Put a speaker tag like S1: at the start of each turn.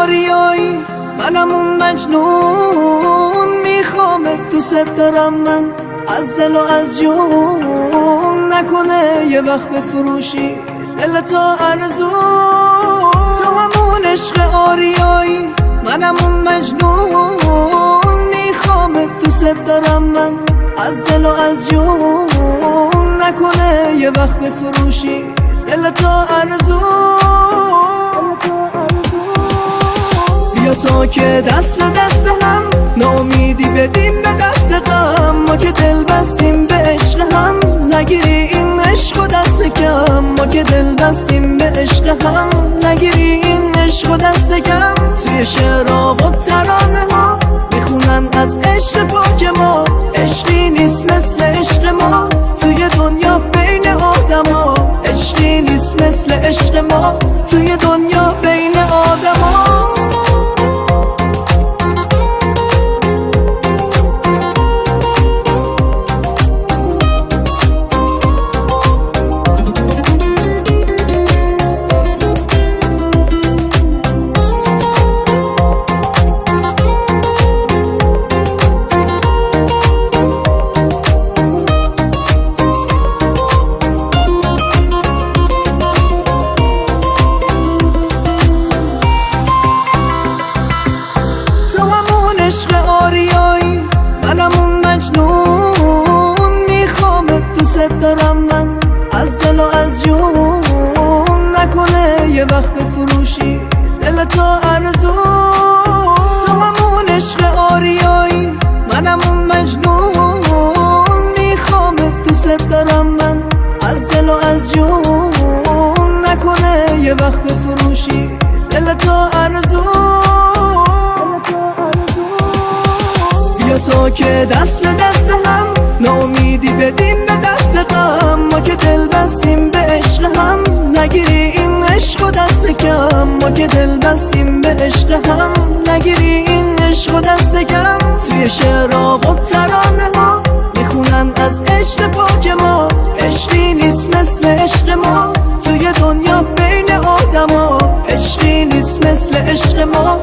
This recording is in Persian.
S1: آریایی منم اون مجنون، میخوامت دوست دارم من از دل و از جون، نکنه یه وقت بفروشی دل تو ارزون. تو همون عشق آریایی منم اون مجنون، میخوامت دوست دارم من از دل و از جون، نکنه یه وقت بفروشی دل تو ارزون. بیا تا که دست به دست هم ناامیدی بدیم به دست غم، ما که دل بستیم به عشق هم نگیری این عشق و دست کم، ما که دل بستیم به عشق هم نگیری این عشق و دست کم. توی شعرها و ترانه ها میخونن از عشق پاک ما، عشقی نیست مثل عشق ما توی دنیا بین آدم ها، عشقی نیست مثل عشق ما توی دنیا بین آدم ها. عشق آریایی منم اون مجنون، میخوامت دوست دارم من از دل و از جون، نکنه یه وقت بفروشی دل تو ارزون. تو همون عشق آریایی منم اون مجنون، میخوامت دوست دارم من از دل و از جون، نکنه یه وقت بفروشی دل تو ارزون. بیا تا که دست به دست هم ناامیدی بدیم به دست غم، ما که دل بستیم به عشق هم نگیری این عشق و دست کم، ما که دل بستیم به عشق هم نگیری این عشق و دست کم. توی شعرها و ترانه ها میخونن از عشق پاک ما، عشقی نیست مثل عشق ما توی دنیا بین آدم ها، عشقی نیست مثل عشق ما